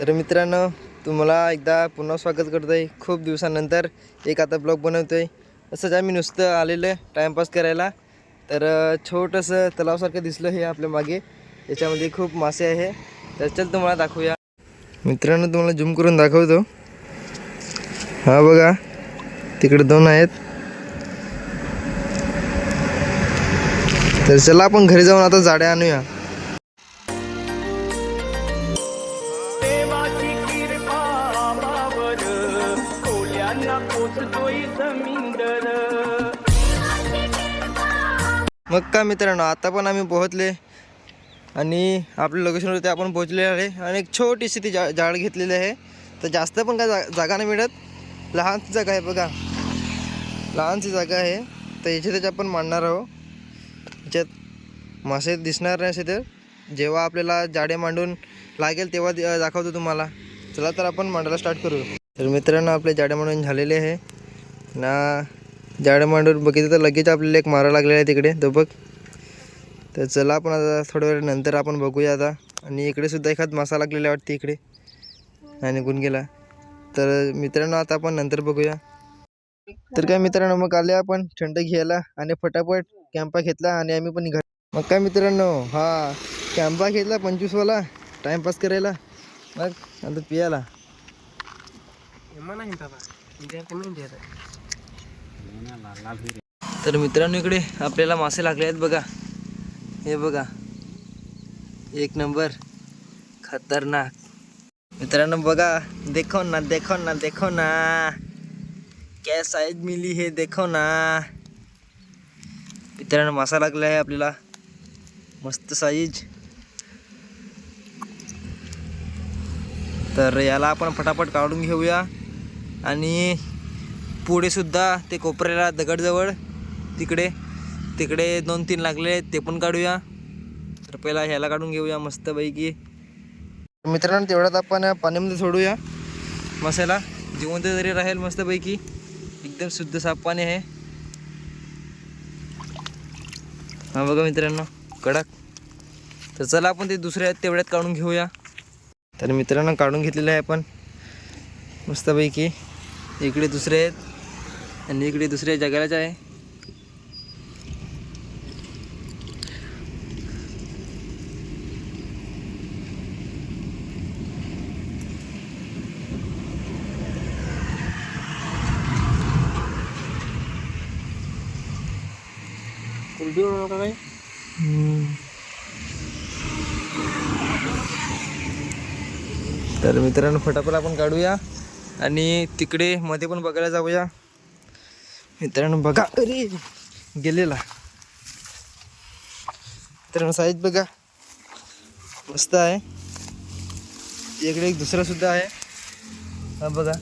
तर मित्रांनो, तुम्हाला एकदा पुन्हा स्वागत करतो आहे. खूप दिवसानंतर एक आता ब्लॉग बनवतो आहे. असंच आम्ही नुसतं आलेलं टाईमपास करायला. तर छोटंसं तलावासारखं दिसलं हे आपल्या मागे. याच्यामध्ये खूप मासे आहे. तर चल तुम्हाला दाखवूया. मित्रांनो, तुम्हाला झूम करून दाखवतो. हा बघा, तिकडे 2 आहेत. तर चला आपण घरी जाऊन आता जाड्या आणूया. मग का मित्रांनो, आता पण आम्ही पोहोचले आणि आपल्या लोकेशनवरती आपण पोहोचले आहे. आणि एक छोटीशी ती जाळ घेतलेली आहे. तर जास्त पण काय जागा नाही मिळत. लहानशी जागा आहे बघा, लहानशी जागा आहे. तर याच्यातच आपण मांडणार आहोत. याच्यात मासे दिसणार नाही असे, तर जेव्हा आपल्याला जाळे मांडून लागेल तेव्हा दाखवतो तुम्हाला. चला तर आपण मांडायला स्टार्ट करू. तर मित्रांनो, आपले जाळे मांडून झालेले आहे ना. जाळे मांडून बघितलं तर लगेच आपल्याला एक मारा लागलेला आहे तिकडे, तो बघ. तर चला आपण आता थोड्या वेळ नंतर आपण बघूया आता. आणि इकडे सुद्धा एखाद मासा लागलेला वाटते इकडे आणि निघून गेला. तर मित्रांनो, आता आपण नंतर बघूया. तर काय मित्रांनो, मग आले आपण थंड घ्यायला आणि फटाफट कॅम्पा घेतला आणि आम्ही पण निघालो. मग काय मित्रांनो, हा कॅम्पा घेतला 25वाला टाइमपास करायला. मग आता पियाला. तर मित्रांनो, इकडे आपल्याला मासे लागले आहेत बघा. हे बघा, 1 नंबर खतरनाक. मित्रांनो बघा, देखो ना देखो ना देखो ना, क्या साइज मिली है देखो ना. मित्रांनो, मासा लागला आहे आपल्याला, मस्त साईज. तर याला आपण फटाफट काढून घेऊया. आणि पुढे सुद्धा ते कोपऱ्याला दगडजवळ तिकडे 2-3 लागले आहेत, ते पण काढूया. तर पहिला ह्याला काढून घेऊया मस्तपैकी. मित्रांनो, तेवढ्यात आपण पाण्यामध्ये सोडूया माशाला, जिवंत जरी राहील मस्तपैकी. एकदम शुद्ध साफ पाणी आहे. हा बघा मित्रांनो, कडक. तर चला आपण ते दुसऱ्या तेवढ्यात काढून घेऊया. तर मित्रांनो, काढून घेतलेलं आहे आपण मस्तपैकी. इकडे दुसरे आहेत आणि इकडे दुसऱ्या जगालाच आहे. तर मित्रांनो, फटाफट आपण काढूया आणि तिकडे मध्ये पण बघायला जाऊया. मित्रांनो बघा, अरे गेलेला. मित्रांनो, साईज बघा, मस्त आहे. इकडे एक दुसरा सुद्धा आहे, हा बघा.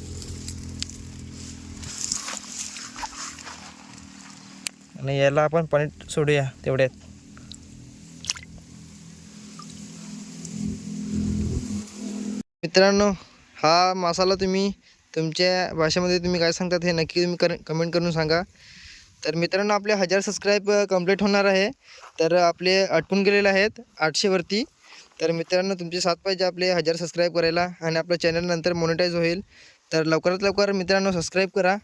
आणि याला आपण पाणी सोडूया तेवढ्यात. मित्रांनो, हा मासाला तुम्ही तुमच्या भाषेमध्ये तुम्ही काय सांगतात हे नक्की तुम्ही कमेंट करून सांगा. तर मित्रांनो, आपले 1000 सबस्क्राईब कंप्लीट होणार आहे. तर आपले अटकून गेलेले आहेत 800 वरती. तर मित्रांनो, तुमचे साथ पाहिजे आपले 1000 सबस्क्राईब करायला. आणि आपलं चॅनल नंतर मोनेटाईज होईल. तर लवकरात लवकर मित्रांनो सबस्क्राईब करा.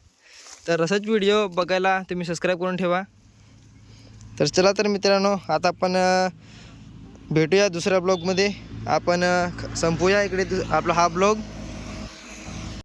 तर असंच व्हिडिओ बघायला तुम्ही सबस्क्राईब करून ठेवा. तर चला तर मित्रांनो, आता आपण भेटूया दुसऱ्या ब्लॉगमध्ये. आपण संपूया इकडे आपला हा ब्लॉग.